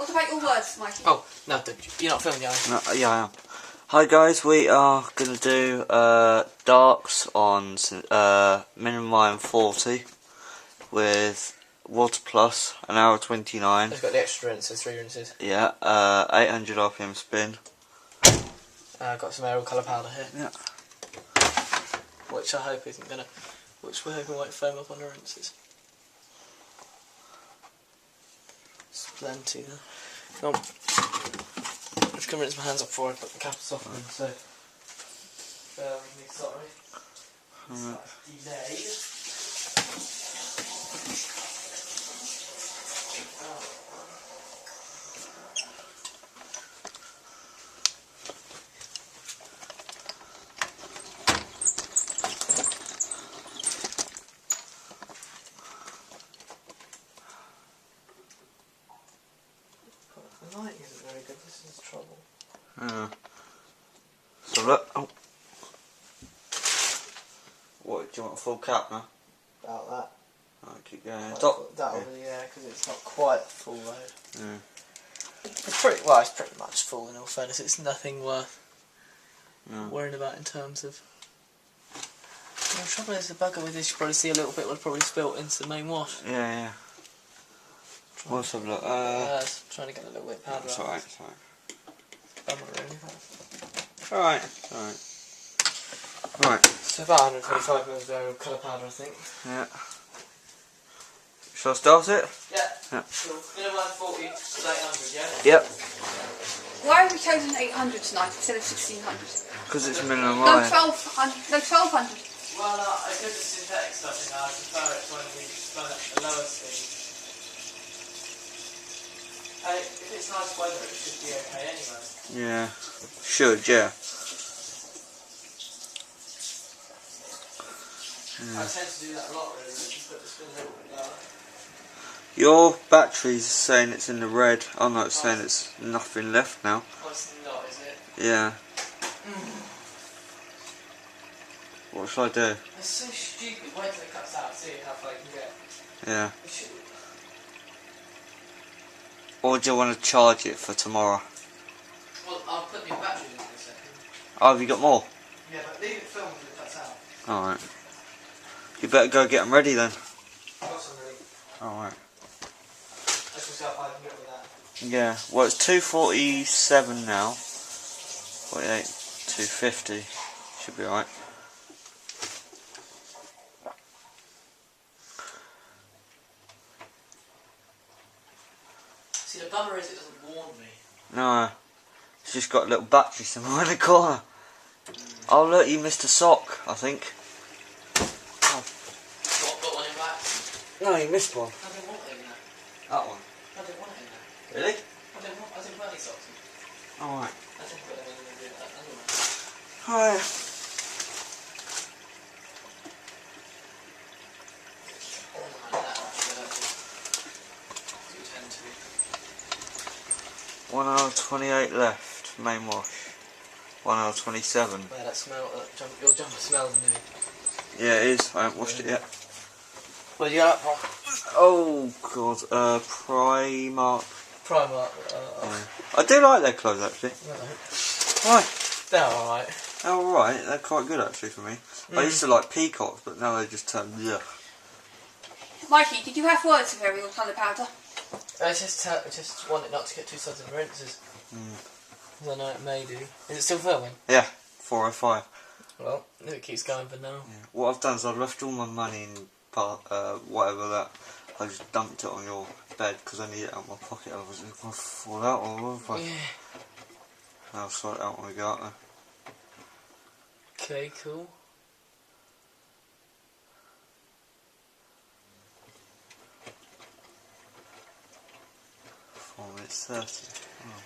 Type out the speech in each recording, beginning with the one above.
What about your words, Mikey? Oh, no, you're not filming, are you? No, yeah, I am. Hi guys, we are going to do darks on minimum iron 40 with water plus, an hour 29. It's got the extra rinses, 3 rinses. Yeah, 800 RPM spin. Got some aerial colour powder here. Yeah. Which I hope isn't going to... Which we're hoping won't foam up on the rinses. There's plenty there. Come on. I'm just going to rinse my hands up before I put the cap softener, so... bear with me, sorry. Delayed. The lighting isn't very good, this is trouble. So look, oh. What, do you want a full cap now? About that. Alright, keep going. That'll be, yeah, because it's not quite full load. Yeah. It's pretty much full in all fairness. It's nothing worth worrying about in terms of... The trouble is, the bugger with this, you probably see a little bit would probably spilt into the main wash. Yeah. Let's have a look. Trying to get a little bit of powder It's out. alright, it's alright. Bummer really. Alright, alright. Right. So about 125 mils of aerial colour powder, I think. Yeah. Shall I start it? Yeah. Cool. Minimum 40 is 800, yeah? Yep. Why have we chosen 800 tonight instead of 1600? Because it's minimum No, iron. 1200. No, 1200. Well, I did the synthetic stuff in there. I prefer it when we run at the lower speed. If it's nice weather, it should be okay anyway. Yeah. Should, yeah. I tend to do that a lot really, just put the spin a little bit lower. Your battery's saying it's in the red. Oh no, it's saying it's nothing left now. Oh, it's not, is it? Yeah. What should I do? It's so stupid. Wait till it cuts out, see how far you can get. Yeah. Or do you want to charge it for tomorrow? Well, I'll put new batteries in a second. Oh, have you got more? Yeah, but leave it filmed until it cuts out. Alright. You better go get them ready then. I've got some ready. Alright. Let's see how far I can get with that. Yeah, well it's 247 now. 48, 250. Should be alright. See, the bummer is it doesn't warn me. No. It's just got a little battery somewhere in the corner. Oh look, you missed a sock, I think. Oh. What, got one in back? No, you missed one. I didn't want it in there. That one. I didn't want it in there. Really? I didn't put any socks in. Alright. I didn't put them in that anyway. Alright. Like that, 1 hour 28 left, main wash. 1 hour 27. yeah, that smell, your jumper smells new. Yeah, it is. I haven't washed it yet. Where'd you get that from? Oh god, Primark. Primark. I do like their clothes actually. Why? They're alright. They're alright, they're quite good actually for me. I used to like peacocks, but now they just turn ugh. Mikey, did you have words of aerial colour powder? I just want it not to get too sudden rinses. I know it may do. Is it still filming? Yeah, 405. Well, if it keeps going for now. Yeah. What I've done is I've left all my money in whatever that. I just dumped it on your bed because I need it out of my pocket. Otherwise it's going to fall out all over. Yeah. I'll sort it out when we go out there. Okay, cool. It's 30. Oh.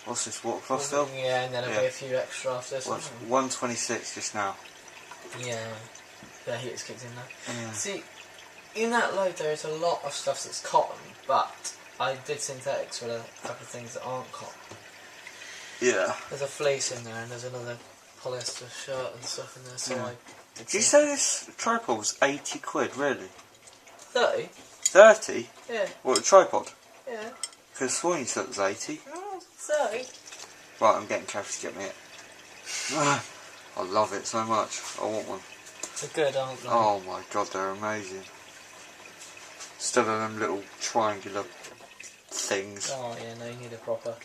What's this, water plus still? Yeah, and then there'll be a few extra after this. 126 just now. Yeah. The heat's kicked in now. Yeah. See, in that load there is a lot of stuff that's cotton, but I did synthetics with a couple of things that aren't cotton. Yeah. There's a fleece in there and there's another polyester shirt and stuff in there, so I did. Did you say this tripod was 80 quid, really? 30? 30? Yeah. What, a tripod? Yeah. Because sworn you said it was 80. Oh, 30. Right, I'm getting Kathy to get me it. I love it so much. I want one. They're good, aren't they? Oh my god, they're amazing. Instead of them little triangular things. Oh yeah, no, you need a proper.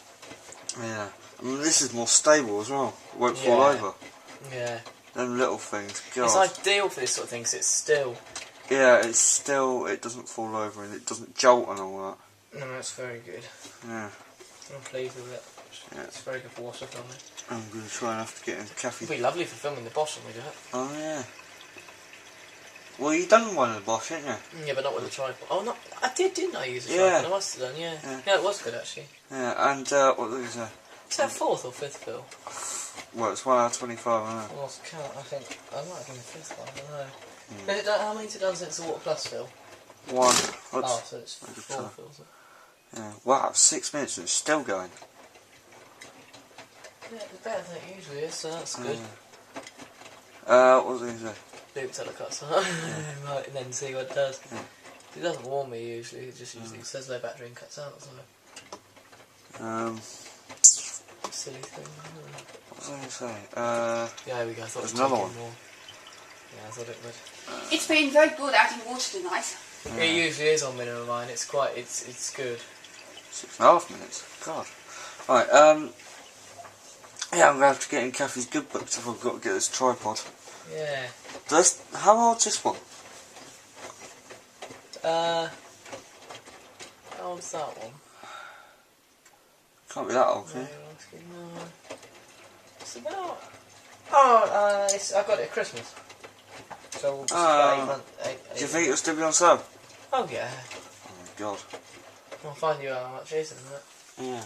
Yeah. I mean, this is more stable as well. It won't fall over. Yeah. Them little things, God. It's ideal for this sort of thing because it's still. Yeah, it's still, it doesn't fall over and it doesn't jolt and all that. No, it's very good. Yeah. I'm pleased with it. Yeah. It's very good for water filming. I'm going to try and have to get in Kathy. It'd be lovely for filming the boss when we do it. Oh yeah. Well, you done one of the boss, didn't you? Yeah, but not with the tripod. Oh, no, I didn't I use a Yeah. tripod? I must have done, yeah. Yeah, it was good actually. Yeah, and what was that? Is that 4th or 5th fill? Well, it's 1 hour 25, I know. I lost count, I think. I might have been the 5th one, I don't know. Is it done, how many's it done since the Water Plus fill? 1. Oh, so it's 4 fills. Yeah. Wow, 6 minutes and it's still going. Yeah, it's better than it usually is, so that's good. What was I going to say? Do it till it cuts out. Right, and then see what it does. Yeah. It doesn't warn me usually, it just usually says low battery and cuts out, so. Silly thing. What was I going to say? Yeah, there we go, I thought There's it was another taking one. more. Yeah, I thought it would. It's been very good adding water tonight. It usually is on minimum line, it's quite, it's good. 6.5 minutes. God. Right, yeah, I'm going to have to get in Kathy's good books if I've got to get this tripod. Yeah. How old's this one? How old's that one? Can't be that old, can it? No. It's about... Oh, I got it at Christmas. So it's about 8 months. Do you think it'll still be on sale? Oh yeah. Oh my god. I'll find you out how much it is, isn't it? Yeah.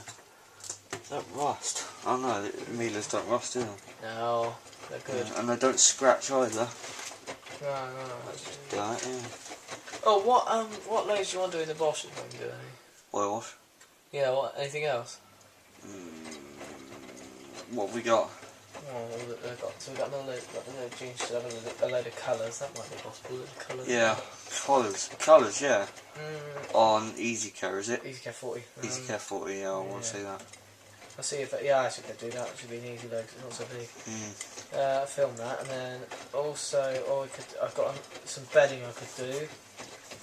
Don't rust. Oh no, Miele's don't rust, do they? No, they're good. Yeah, and they don't scratch either. No. Right, yeah. Oh, what loads do you want to do in the Bosch if I can do any? Oil wash. Yeah, what? Anything else? What have we got? Oh, so we've got another load, jeans should have a load of colours, that might be possible, the colours. Yeah, colours, yeah. On Easy Care, is it? Easy Care 40. Easy Care 40, yeah, I want to see that. I'll see if, I actually could do that, it should be an easy load because it's not so big. Film that, and then also, I've got some bedding I could do.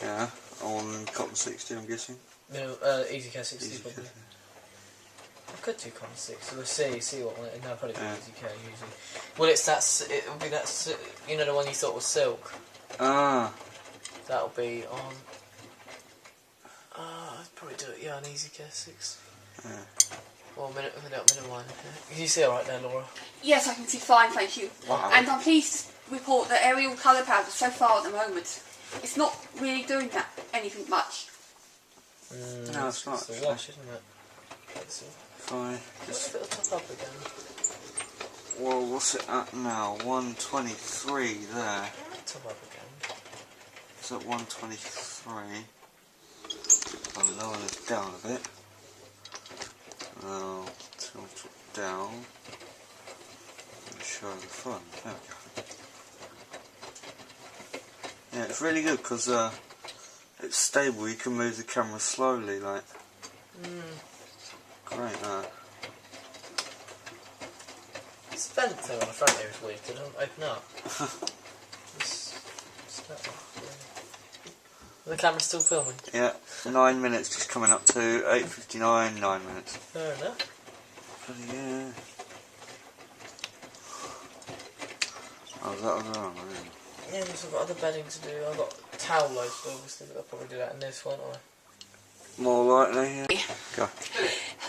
Yeah, on Cotton 60, I'm guessing. No, Easy Care 60 Easy probably. Care. I could do Cotton 60, we'll see what one, no, probably be Easy Care usually. Well, it will be that, you know the one you thought was silk? Ah. That'll be on, I'd probably do it, yeah, on Easy Care 6. Yeah. Or minute one. Can you see alright there, Laura? Yes, I can see fine, thank you. Wow. And I'm pleased to report that aerial colour powder so far at the moment, it's not really doing anything much. No, it's not. It's a wash, isn't it? Fine. Just it'll top up again. Well, what's it at now? 123 there. Top up again. It's at 123. I'll lower this down a bit. I'll tilt it down and show the front. There we go. Yeah, it's really good because it's stable. You can move the camera slowly, like. Great, that. This vent thing on the front here is weird. It doesn't open up. The camera's still filming. Yeah, 9 minutes just coming up to 8:59. 9 minutes. Fair enough. Bloody yeah. Oh, that was wrong, really. Yeah, I've got other bedding to do. I've got towel loads to do, obviously, but I'll probably do that in this one, or... More likely, yeah. Go.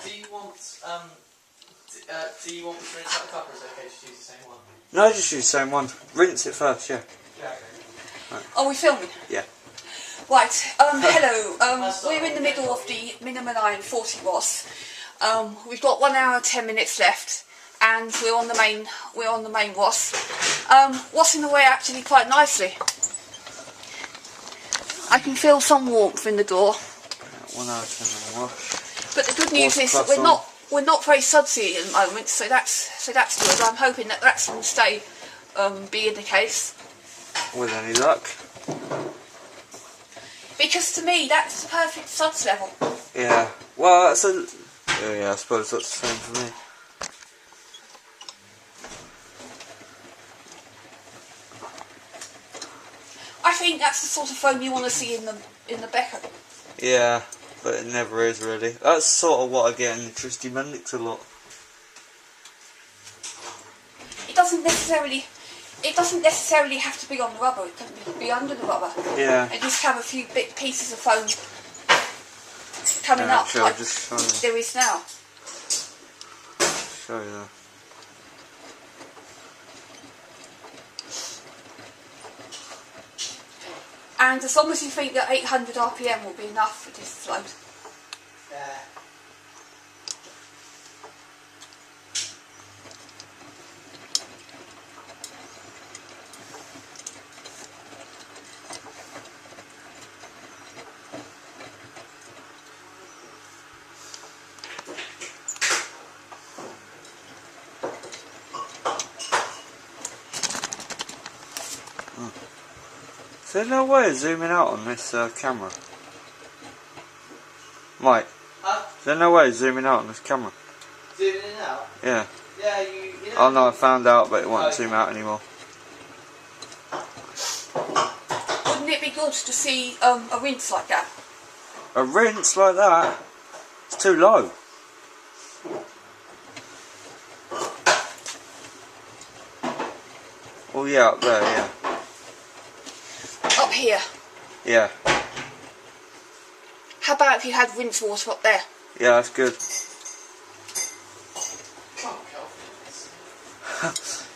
Do you want me to rinse out the cup, or is it okay to use the same one? No, just use the same one. Rinse it first, yeah. Yeah. Right. Are we filming? Yeah. Right, hello, we're in the middle of the minimum line 40 ROS. We've got 1 hour 10 minutes left, and we're on the main ROS. Washing away actually quite nicely. I can feel some warmth in the door. 1 hour 10 wash. But the good news is that we're not very sudsy at the moment, so that's good. I'm hoping that that's going to stay being the case. With any luck. Because to me that's the perfect suds level. Yeah. Well, that's a. Yeah, I suppose that's the same for me. I think that's the sort of foam you want to see in the Becker. Yeah, but it never is really. That's sort of what I get in the Tristy Mendix a lot. It doesn't necessarily have to be on the rubber. It can be under the rubber. Yeah. And just have a few big pieces of foam coming up, Actually, like I'll just show you. there is now. Show you that. And as long as you think that 800 RPM will be enough for this float. Is there no way of zooming out on this camera? Mike, is there no way of zooming out on this camera? Zooming in and out? Yeah. Yeah, you know. Oh no, I found out, but it won't zoom out anymore. Wouldn't it be good to see a rinse like that? A rinse like that? It's too low. Oh yeah, up there, yeah. Up here. Yeah. How about if you had rinse water up there? Yeah, that's good.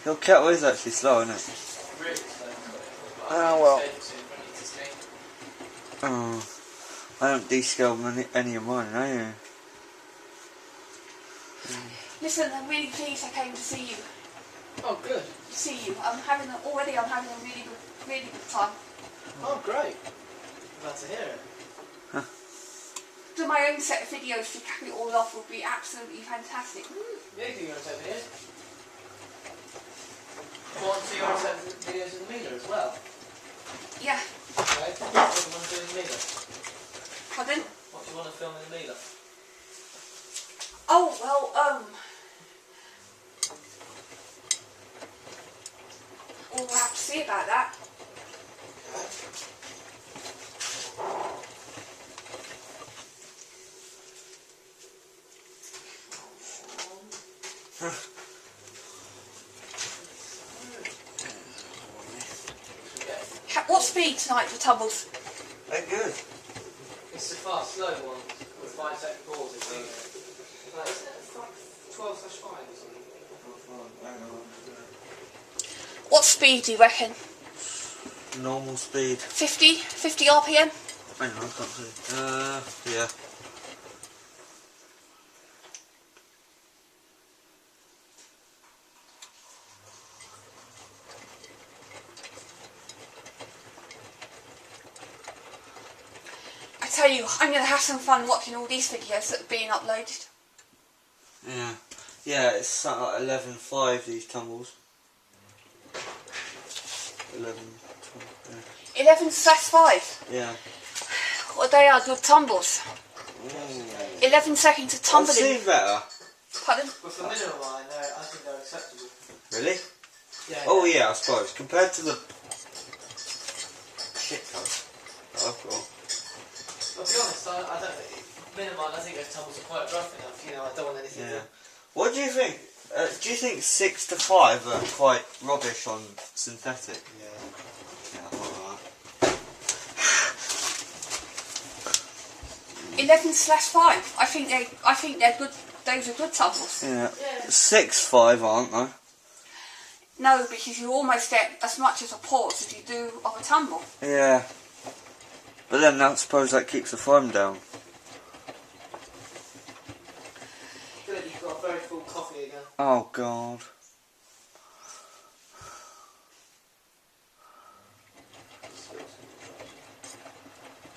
Your kettle is actually slow, isn't it? Oh well. Oh, I don't descale any of mine, are you? Listen, I'm really pleased I came to see you. Oh, good. See you. I'm having a really good time. Oh, great. Glad to hear it. Do my own set of videos to cap it all off would be absolutely fantastic. Yeah, you do your own set of videos. You want to do your own set of videos of the Miele as well? Yeah. Okay. What do you want to do in the Miele? Pardon? What do you want to film in the Miele? Oh, well, we'll have to see about that. What speed tonight for tumbles? They're good. It's the fast, slow one with 5 second pause. It's like 12/5 or something. What speed do you reckon? Normal speed. 50 RPM? Hang on, I can't see. Yeah. I tell you, I'm going to have some fun watching all these videos that are being uploaded. Yeah. Yeah, it's something like 11.5 these tumbles. 11/5. Yeah. Well, they are good tumbles. 11 seconds of I've tumbling. seen better. Pardon? But for minimum line, I think they're acceptable. Really? Yeah. Oh yeah, I suppose. Compared to the shit cars that I've got. I'll be honest, I don't think, minimum line, I think those tumbles are quite rough enough, you know, I don't want anything Yeah. to... What do you think? Do you think 6 to 5 are quite rubbish on synthetic? Yeah. Yeah, I thought 11/5. I think they're good. Those are good tumbles. that. Yeah. 6.5, aren't they? No, because you almost get as much as a pause as you do of a tumble. Yeah. But then I suppose that keeps the foam down. Good, you've got a very full coffee again. Oh god.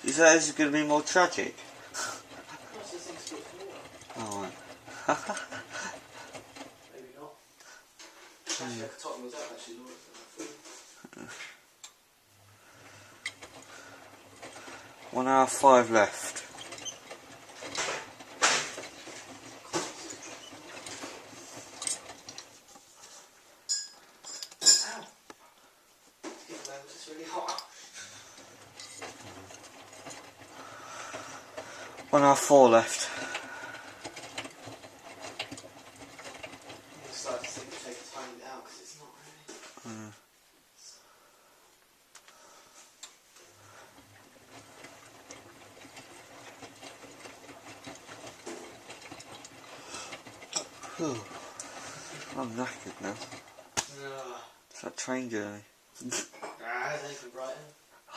You say this is going to be more tragic? What's this thing still smaller? Oh, right. Maybe not. Actually, I could top yours up actually, Laura. 1 hour 5 left. 1 hour 4 left. I'm starting to think to take a tiny bit out because it's not really. I'm knackered now. It's that train journey. It's only from Brighton.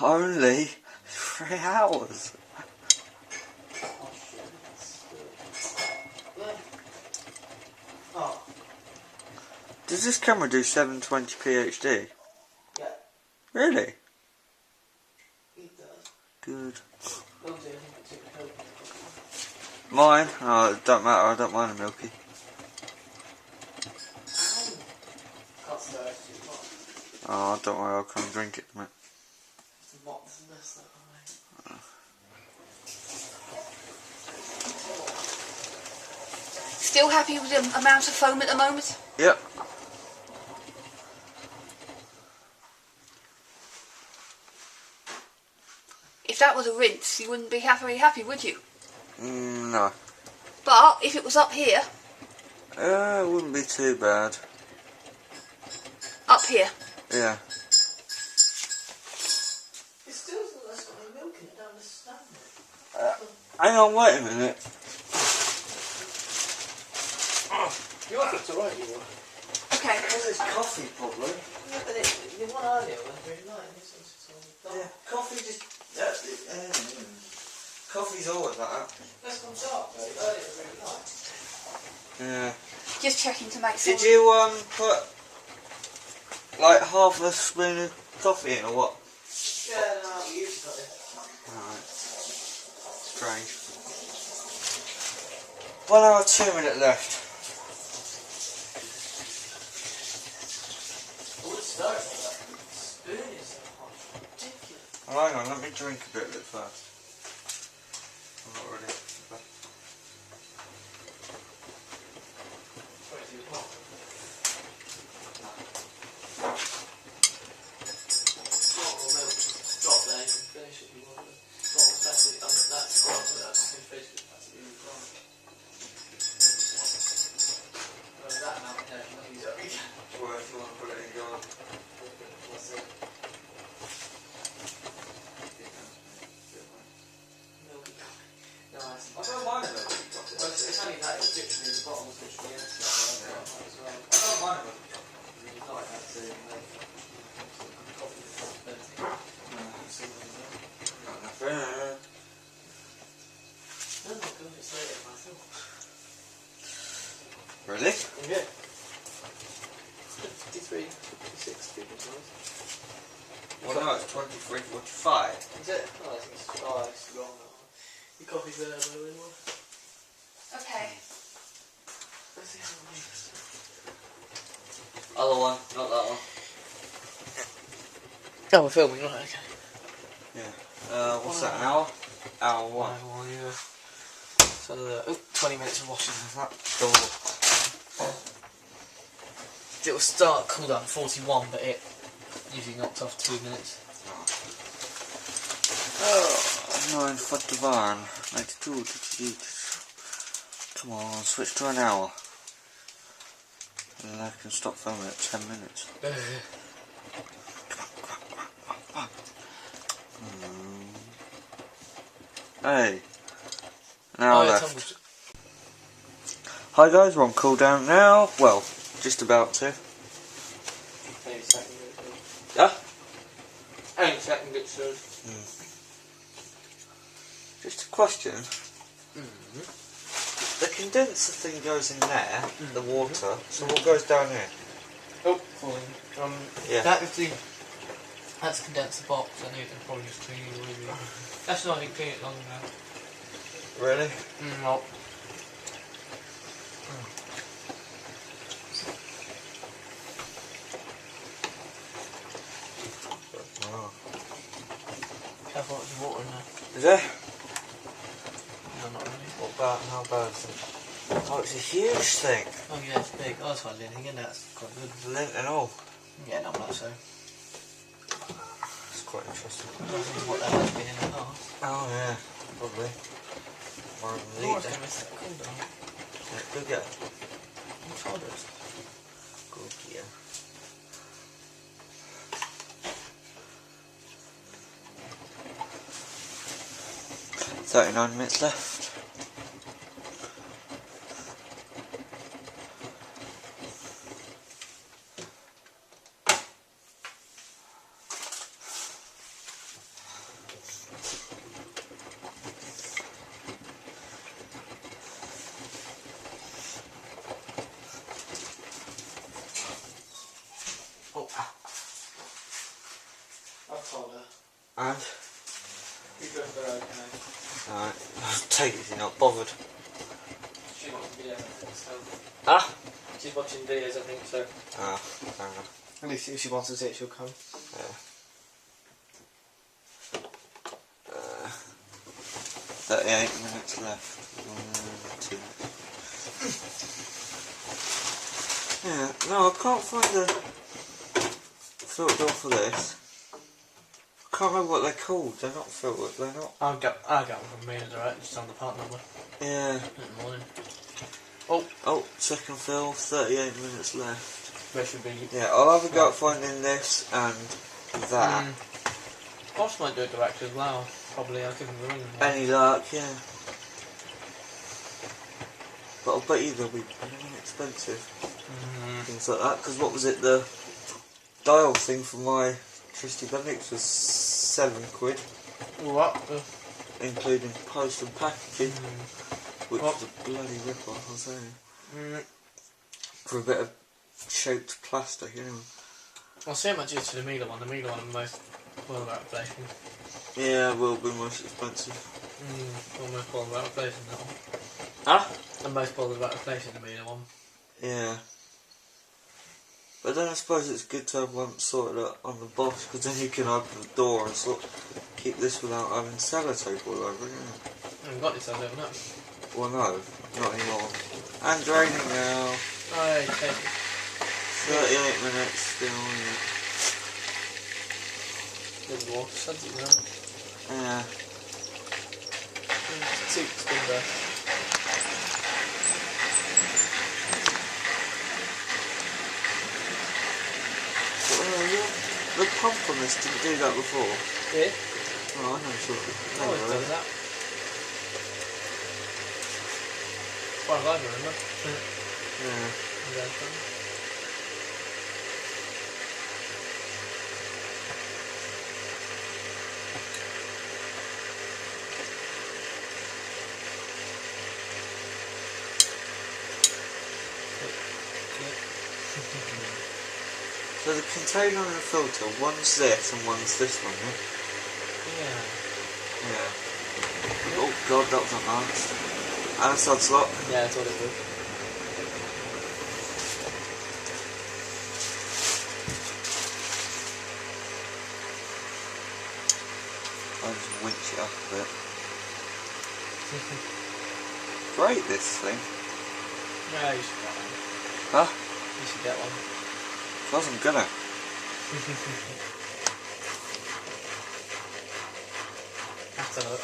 Only 3 hours. Oh shit, that's good. Oh. Does this camera do 720p HD? Yeah. Really? It does. Good. Will do, I think it took a help. Mine? Oh, it don't matter, I don't mind a milky. Can't stir it too much. Oh, don't worry, I'll come drink it, mate. It's a mop from this that way. Still happy with the amount of foam at the moment? Yep. If that was a rinse, you wouldn't be very happy, would you? No. But if it was up here, It wouldn't be too bad. up here, Yeah. It still doesn't look like it's got any milk in it, I don't understand it. Hang on, wait a minute. You are, it's alright, you are. okay. It's coffee, probably. Yeah, but the one earlier was really light, and this one's just all dark. Coffee just... coffee's always like that. That's gone dark, though. Earlier was really light. Yeah. Just checking to make sure. Did you put like half a spoon of coffee in or what? Yeah, no, we usually got it. Alright. Strange. 1 hour 2 minutes left. I would start with that. The spoon is so hot. Ridiculous. Oh, hang on, let me drink a bit of it first. I'm not ready. Probably too hot. Drop there, you can finish it if you want. Not especially that's hot, but that's in fridge because that's really hot. That amount, yeah, you can use it again. Well, if you want to put it in your... What's it? Milky coffee. Nice. I don't mind a milky coffee. Well, it's only that, it's literally the bottom was literally empty. As well. I don't mind a milky coffee. It's not like that to make coffee that's empty. Got nothing. No, not good, it's later than I thought. Really? Yeah. 53, 56 people, nice. Well, no, it's 23:45. Is it? Oh, it's wrong. Your coffee's there, by the way. Okay. Let's see how it is. Other one, not that one. Oh, we're filming, right, okay. Yeah. What's that, an hour? Hour 1. Well, yeah. So, 20 minutes of washing. That door. It will start cooldown 41, but it usually knocks off 2 minutes. Oh, 9 foot divan. 92. Come on, switch to an hour. And then I can stop filming at 10 minutes. Hey. An hour left. Hi guys, we're on cooldown now. Well, just about to. Any second it should. Yeah? Any second it should. Just a question. The condenser thing goes in there, the water, so what goes down here? Oh, falling. Yeah. That's a condenser box. I need to probably just clean it really. That's not even clean it long enough. Really? No. Oh. Careful, there's water in there. Is there? No, not really. What about, how bad is it? Oh, it's a huge thing. Oh yeah, it's big. Oh, that's quite linting, isn't it? That's quite good. Lint and all. Yeah, not much so. It's quite interesting. What that has been in the past. Oh yeah, probably. more than Oh, I need was there. going to miss that cool down. Yeah, go get it. I'm tired. Go get it. 39 minutes left. Oh. I've told her. And? You go for her, okay? Alright, I'll take it if you're not bothered. She's watching videos, I think, so. Ah? She's watching videos, I think, so. Ah, fair enough. At least if she wants to see it, she'll come. Yeah. 38 minutes left. 2 minutes. Yeah, no, I can't find the filter for this. I can't remember what they're called. They're not filtered, they're not. I'll get one from Miele direct, just on the part number. Yeah. In the morning. Oh, second fill, 38 minutes left. There should be. Yeah, I'll have a go at finding this and that. Boss might do it direct as well. Probably, I'll give him a ring. Any luck, yeah. But I'll bet you they'll be blooming expensive. Things like that, because what was it, the dial thing for my Tristy Bendix was £7, What? including post and packaging, which What? was a bloody rip-off, I'll say. For a bit of shaped plastic, you know. I'll see how much it is for the Miele one. The Miele one I'm most bothered about replacing. Yeah, it will be most expensive. I'm most bothered about replacing that one. Huh? I'm most bothered about replacing the Miele one. Yeah. But then I suppose it's good to have one sorted out on the box, because then you can open the door and sort of keep this without having sellotape all over it, you know. I haven't got this over there, no. Well, no, not anymore. And draining now. Right, take it. 38 minutes still, yeah. Good water, suds it now. Yeah. Two spin burst. The pump on this didn't do that before. Yeah? Oh, I know, sort of. Always does that. As far as I remember. Yeah. So the container and the filter, one's this and one's this one, yeah? Yeah. Yeah. Oh god, that was not nice. And a sod slot. Yeah, that's all it was. I'll just winch it up a bit. Great, this thing. Yeah, you should get one. Huh? You should get one. I wasn't gonna.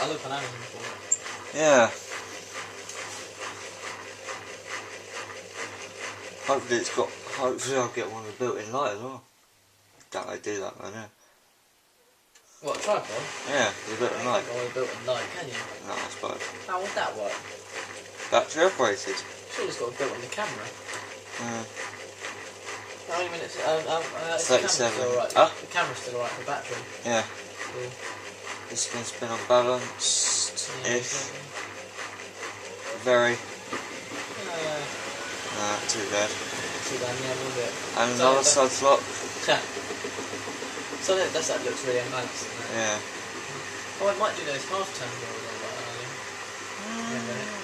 I'll look on Amazon for it. Yeah. Hopefully I'll get one with a built-in light as well. Don't they do that though, yeah? What, a tripod? Yeah, with a built-in light. Or a built-in light, can you? No, I suppose. How would that work? Battery operated. Surely it's got a built-in the camera. Yeah. How many minutes? 37. Still alright. Huh? The camera's still alright for battery. Yeah. Cool. This can spin unbalanced. Yeah, If. Very. Yeah. Nah, too bad. Too bad, yeah, a little bit. And another side slot. So that looks really unbalanced. Yeah. Oh, it might do those half turns or like that earlier.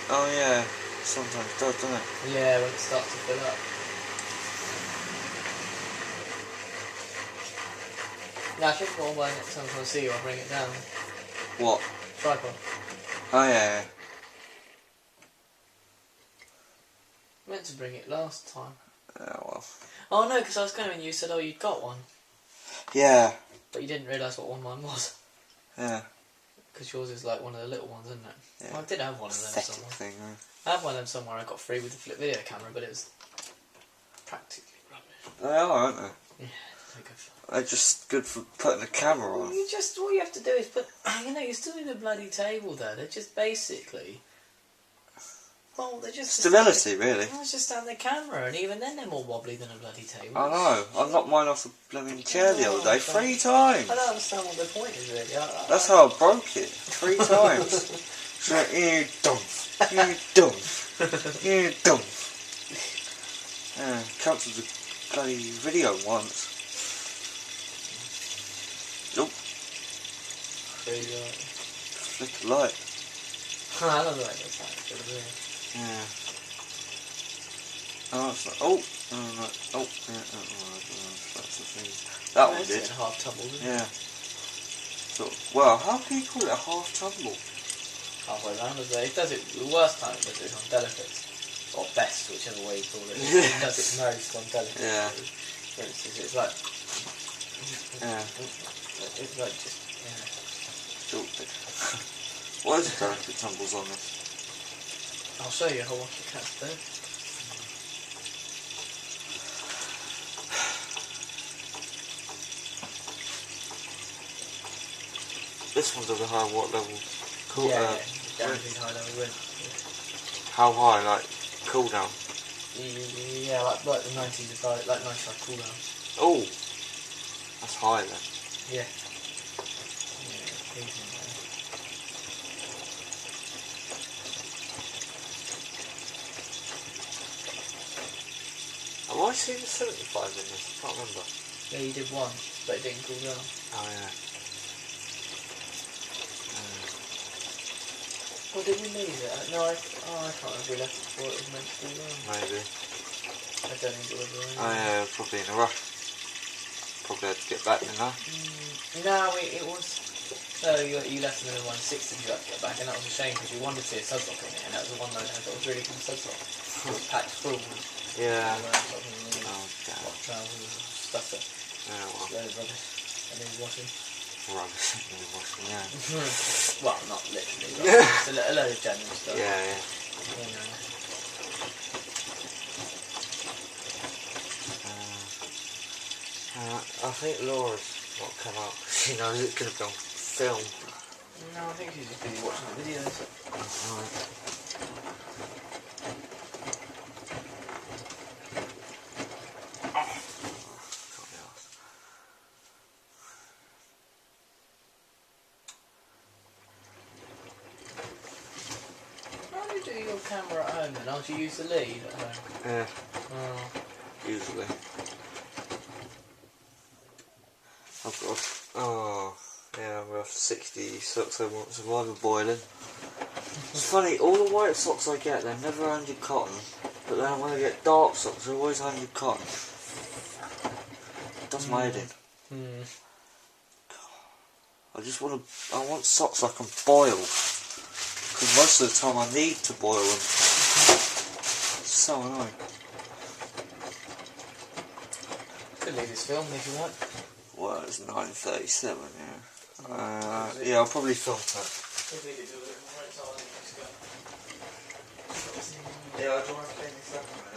Oh yeah. Sometimes it does, doesn't it? Yeah, when it starts to fill up. No, I think what I'll next time I see you, I'll bring it down. What? Tripod. Oh yeah. I meant to bring it last time. Yeah, well. Oh no, because I was going and you said, oh, you'd got one. Yeah. But you didn't realise what one mine was. Yeah. Because yours is like one of the little ones, isn't it? Yeah. Well, I did have one of them Pathetic somewhere. thing, huh? I had one of them somewhere I got free with the flip video camera, but it was practically rubbish. They are, aren't they? Yeah, they're good for. They're just good for putting the camera on. You just, all you have to do is put, you're still in a bloody table there. They're just basically, well, they're just Stability, really. It's just on the camera, and even then they're more wobbly than a bloody table. I know. I knocked mine off the blooming chair the other day 3 times. I don't understand what the point is really. That's how I broke it. 3 times. So, you dump. You dump. You dump. Yeah, cancelled the bloody video once. Nope. Flick the light. I love the way that's like, Yeah. Oh, it's like, oh, no, no, oh, yeah, that's the thing. That one did. Half tumble, isn't it? Yeah. So, well, how can you call it a half tumble? Halfway around, as it does it. The worst time it does it on delicates, or best, whichever way you call it. It does it most on delicates. Yeah. For instance, it's like. Yeah. It's like just. Yeah. Stupid. What is the delicate tumbles on this? I'll show you how wash the cat's bed. This one's of a high what level? Cool, Yeah, guaranteed high level win. how high? Like cool down? Yeah, like the 90s, like 95 cooldown. Oh, that's high then. Yeah. Yeah, pleasing, man. Have I seen the 75 in this? I can't remember. Yeah, you did one, but it didn't cool down. Oh yeah. Or did we leave it? No, I can't remember. We left it before it was meant to cool down. Maybe. I don't think it was really. Oh yeah, probably in a rush. Probably had to get back, didn't I? No, it was. No, you left them in the 160 you had to get back, and that was a shame because you wanted to see a Sudslock in it, and that was the one load I thought was really good Sudslock. It was packed full. Yeah. Oh, damn. trousers and stuff that. Yeah, well. Load of rubbish. And then washing. Rubbish in the washing, yeah. Well, not literally. But it's a load of general stuff. Yeah, yeah. You know. I think Laura's not come out. She knows it's going to be on film. No, I think she's just busy watching the videos. How do you do your camera at home then? Don't you use the lead at home? Yeah, Oh. usually. I've got, yeah, I'm off 60 socks I want survivor boiling. It's funny, all the white socks I get, they're never 100 cotton, but then when I get dark socks, they're always 100 cotton. It does my head in. I want socks I can boil, because most of the time I need to boil them. It's so annoying. Could leave this film if you want. Well, it's 9:37, yeah. Yeah, I'll probably film that. Yeah, I don't want to clean this up a minute.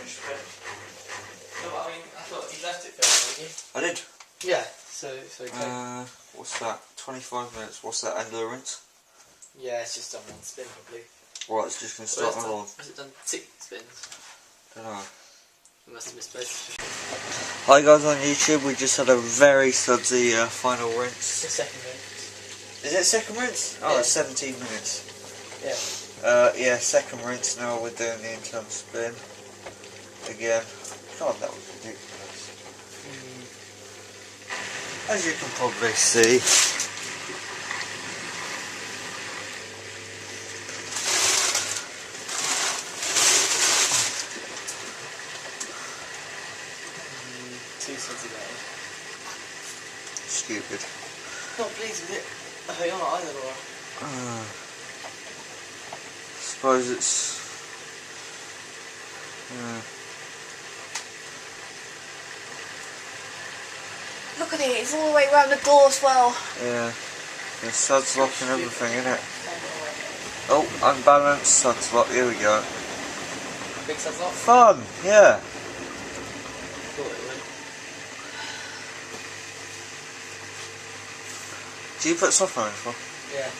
finished with it. No, but I mean, I thought you left it for me, I did. yeah, so it's okay. What's that? 25 minutes. What's that? Endurance? Yeah, it's just done one spin probably. Right, it's just going to start another one. Has it done 6 spins? Don't know. We must have misplaced it. Hi guys on YouTube, we just had a very sudsy final rinse. The second minute. Is it second rinse? Oh, Yeah. it's 17 minutes. Yeah. Yeah, second rinse. Now we're doing the incline spin again. God, that was ridiculous. As you can probably see. Stupid. Not pleased with it. Oh, you're not either, Laura. Suppose it's. Look at it, it's all the way around the door as well. Yeah. The suds lock and everything, innit? Oh, unbalanced suds lock. Here we go. Big suds off. Fun, yeah. Thought it would. Do you put software in for? Yeah.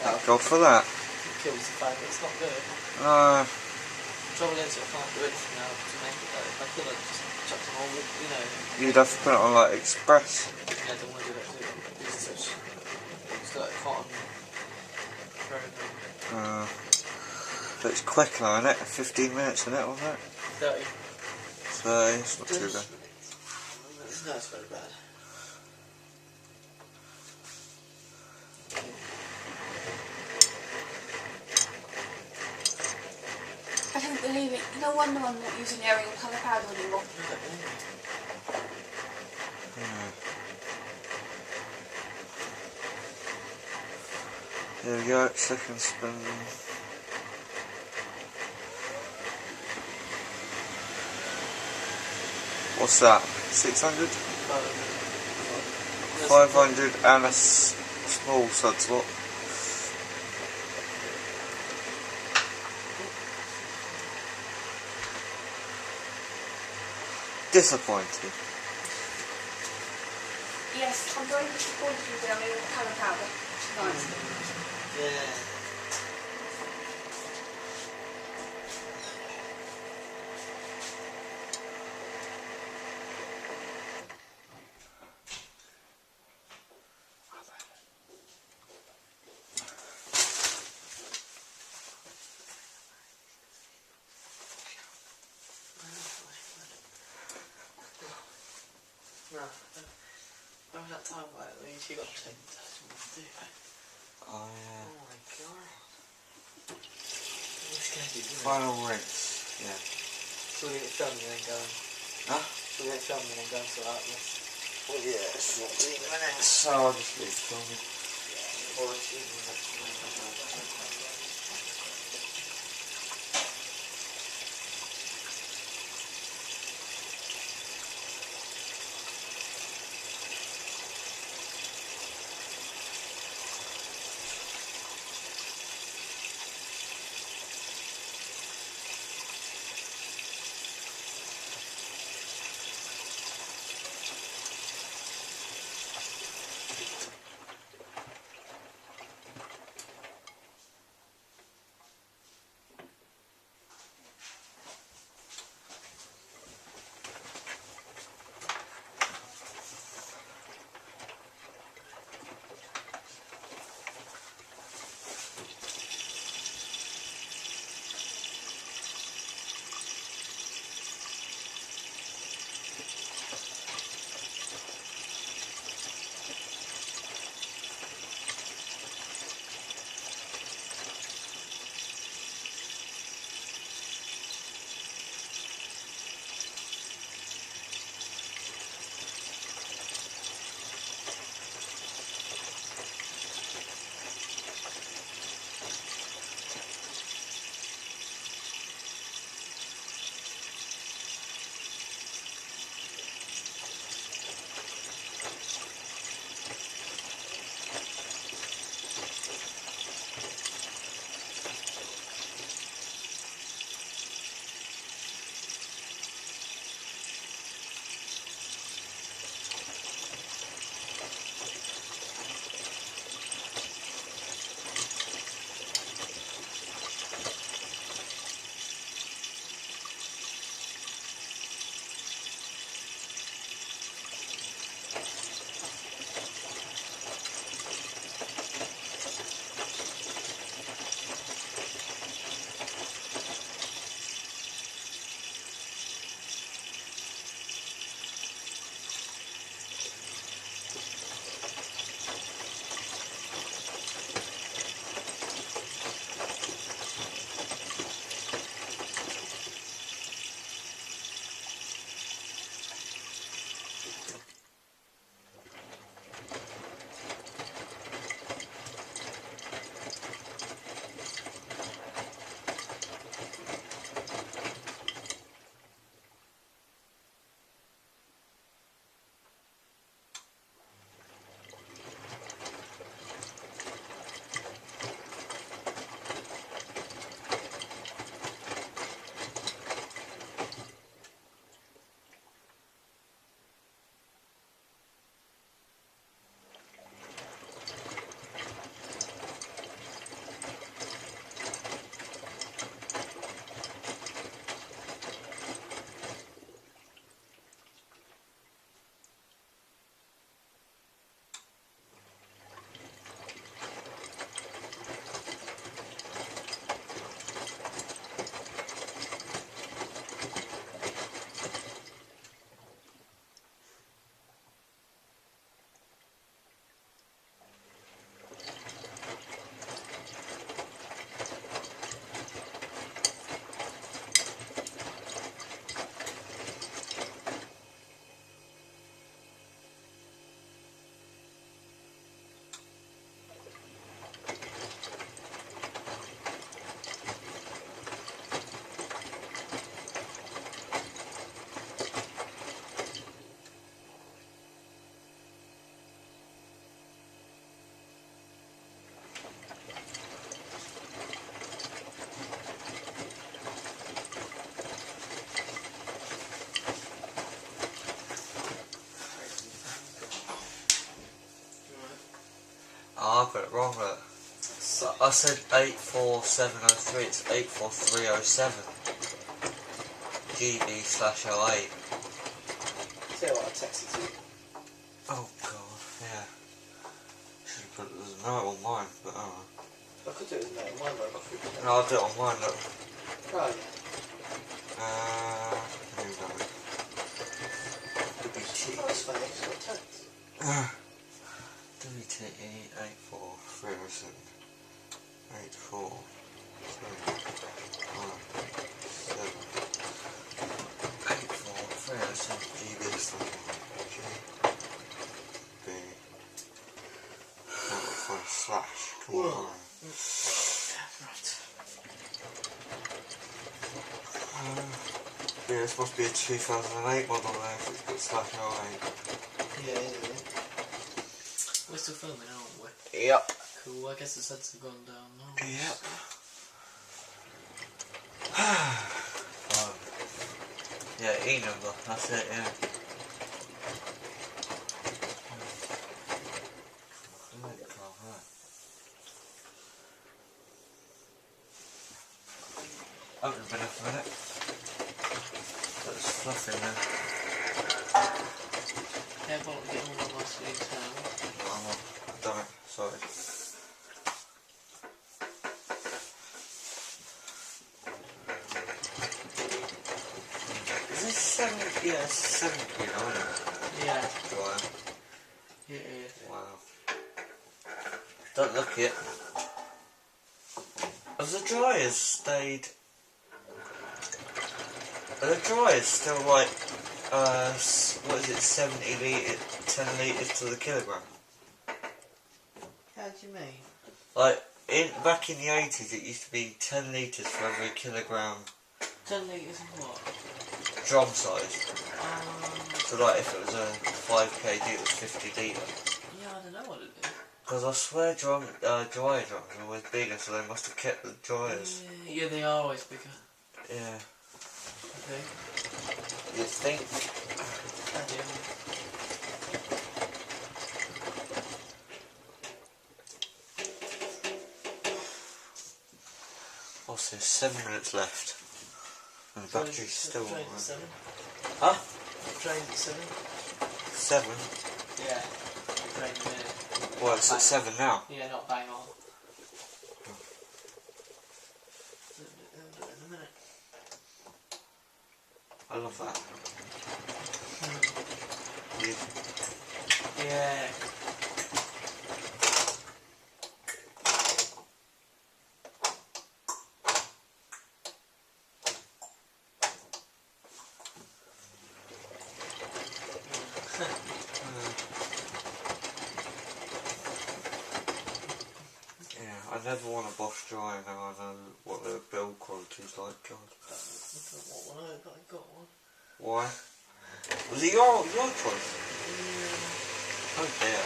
Thank God for that. It kills the fact that it's not good. No. The trouble is, I can't do anything now to make it. If I could, I'd just chuck them all, you know. You'd have to put it on like Express. Yeah, I don't want to do that too. It's such. It's like cotton. Program. But it's quick though, isn't it? 15 minutes, isn't it, wasn't it? 30. So it's not too bad. No, it's very bad. I can't believe it. No wonder I'm not using aerial colour powder anymore. There we go, second spin. What's that? 600? 500 and a small sud slot. Disappointed. Yes, I'm very disappointed with the aerial colour powder tonight. Yeah. No. Remember that time where she got to do it? Oh yeah. Oh my god. It's scared you, isn't it? Final rinse, yeah. So we'll get it filmed and then go and... Huh? So we'll get it filmed and then go and sort out this. Well yeah, it's 14 minutes. So I'll just leave filming. Or achieving that. I've got it wrong, look. I said 84703, it's 84307. GB/08. Tell you what, I texted you. Oh god, yeah. Should have put it as a note on mine, but oh well. I could do it as a note on mine, but I got through. No, I'll do it on mine, look. Oh, yeah. Here we go. WT. Oh, that's funny, it's got text. WTE 84307. 84307 GB slash. Come on. Right. Yeah, this must be a 2008 model now if it's got slash 08. Yeah, yeah. We're still filming, aren't we? Yep. Cool, I guess the sets have gone down now. Yep. Yeah, E number, that's it, yeah. Open it up a minute. There's fluff in there. Yeah, but I'm getting all my sleeves now. I've done it, sorry. Is this 7? Yeah, it's 7 kilo, isn't it? Yeah. Dryer. Yeah. Wow. Don't look it. Have the dryers stayed... Are the dryers still like, what is it, 70 litres, 10 litres to the kilogram? How do you mean? Like, back in the 80s it used to be 10 litres for every kilogram 10 litres of what? drum size. So like if it was a 5 kg it was 50 litre. Yeah, I don't know what it is. Because I swear dryer drums are always bigger, so they must have kept the dryers. Yeah, they are always bigger. Yeah. Okay. You think? I do. What's this? 7 minutes left. And the battery's still on. Train at 7. Huh? Train at 7. 7? Yeah. Train at minute. Well, it's at 7 now. Yeah, not bang on. In a minute. I love that. Yeah. I never want a Bosch dryer now. I know what their build quality's like. God. I got one. Why? Was it your choice? Oh dear.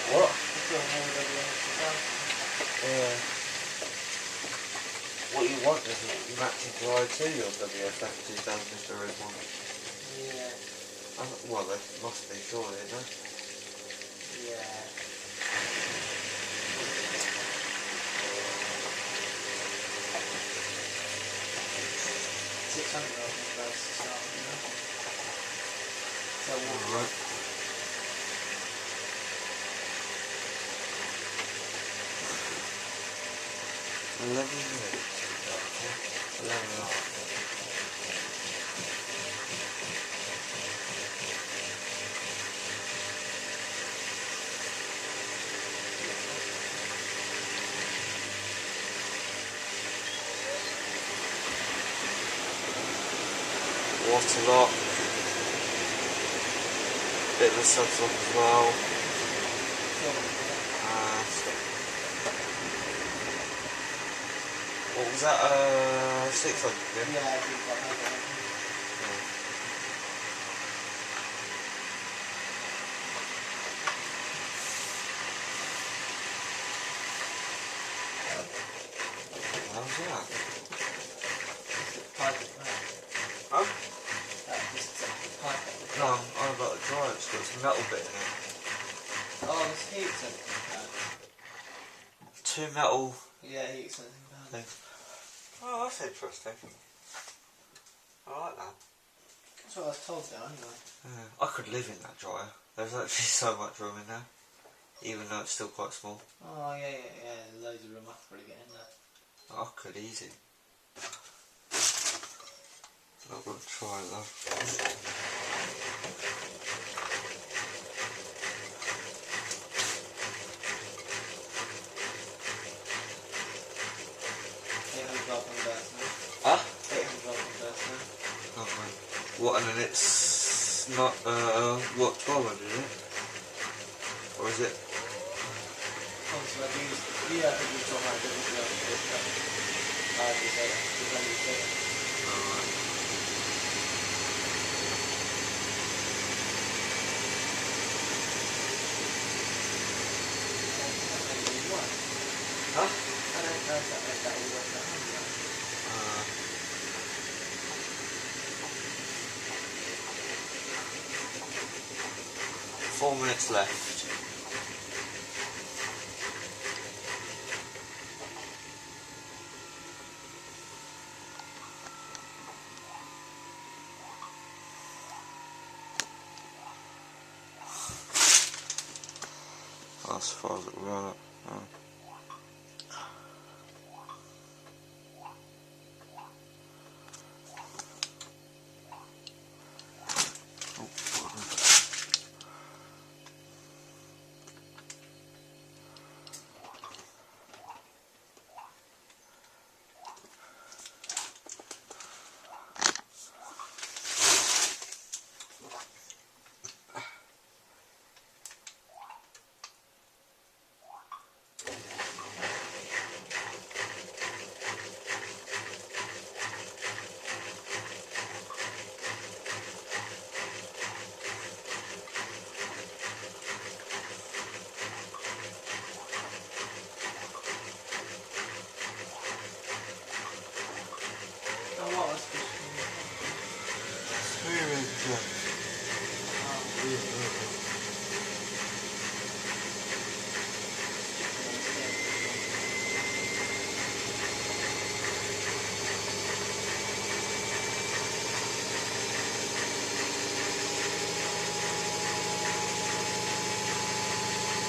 What? Yeah. What you want is a matching dryer to your WFF 2000 if there is one. Yeah. Well, they must be, surely, isn't there? Yeah. 600 of them to start, you know. So Alright. $11. 11. Water lock. Bit of a suds lock as well. What was that? 600, yeah? Yeah, I think that That was that? Piping, right? Huh? This is piping. No, I'm about to dry it. It's got some metal bit in it. Oh, there's heat sensing pads. 2 metal Yeah, heat sensing pads. things. Oh, that's interesting. I like that. That's what I was told there anyway. Yeah, I could live in that dryer. There's actually so much room in there, even though it's still quite small. Oh, yeah, loads of room. I could probably get in there. I could easy. I'm gonna try it though. Huh? 800 volt converter now. Oh man. What, and then it's not, what, 1200 is it? Or is it? Oh, so I've used, yeah, I think it's 1200, didn't you? Alright. Huh? I don't know if that made that all work out. 4 minutes left. That's as far as it will run up. Oh.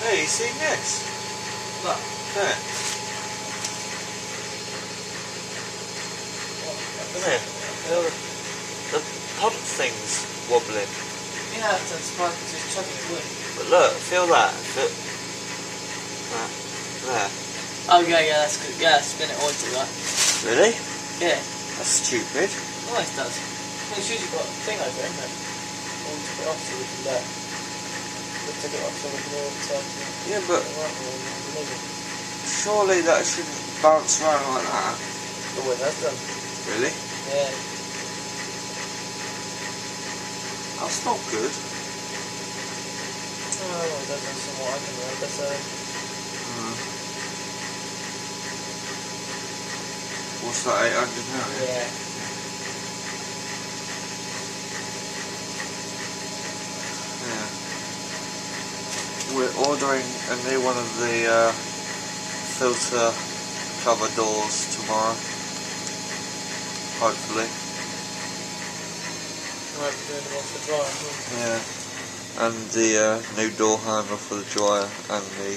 Hey, you seen this? Look. There. Come here. The pump thing's wobbling. Yeah, I'm surprised it's just chugging it wood. But look, feel that. Feel that. There. Oh yeah, that's good. Yeah, spin it all to that. Really? Yeah. That's stupid. Oh, it does. Well, it's usually got a thing over it, isn't it? Or we took it off so we can we took it off so we can all turn to Yeah, but the surely that shouldn't bounce around like that. the way that's done. Really? Yeah. That's not good. Oh, well, that's somewhat I can remember, so... What's that, 800 now? Yeah. Yeah. We're ordering a new one of the filter cover doors tomorrow. Hopefully. Right, we're doing the one for drying, Yeah. And the new door handle for the dryer and the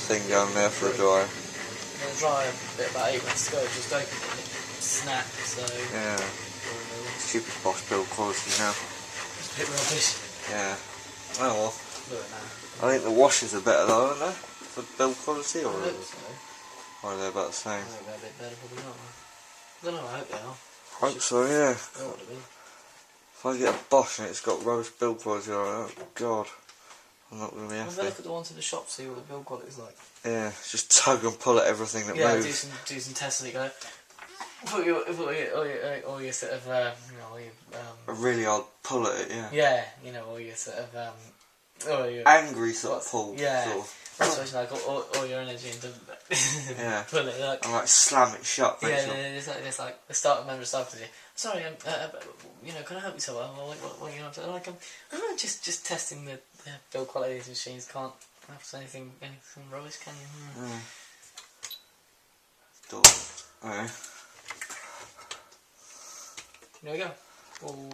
thing down there for the dryer. the dryer bit about 8 months ago, just opened it and it snapped, so... Yeah. Stupid Bosch build quality now. It's a bit rubbish. Yeah. Oh well. Look now. I think the washers are better though, aren't they? For build quality, or I hope so. are they about the same? I think they're a bit better, probably not. I don't know, I hope they are. Hope so, yeah. They ought to be. If I get a Bosch and it's got rubbish build quality on it, oh god, I'm not going to be Have a happy. look at the ones in the shop, see what the build quality's like. Yeah, just tug and pull at everything that Yeah, moves. do some tests and you go. Put your sort of, you know, all your, A really hard pull at it, yeah. yeah, you know, all your sort of, Oh, yeah. angry sort of pull. Yeah. Sort of. That's what it's like all your energy into Yeah. pull it like. And like slam it shut. Yeah, Basically. it's like the start member starts with you. Sorry, you know, can I help you so well? What are you up to? Like, I'm just testing the build quality of these machines. Can't have to say anything rubbish, can you? Alright. There we go. Ooh.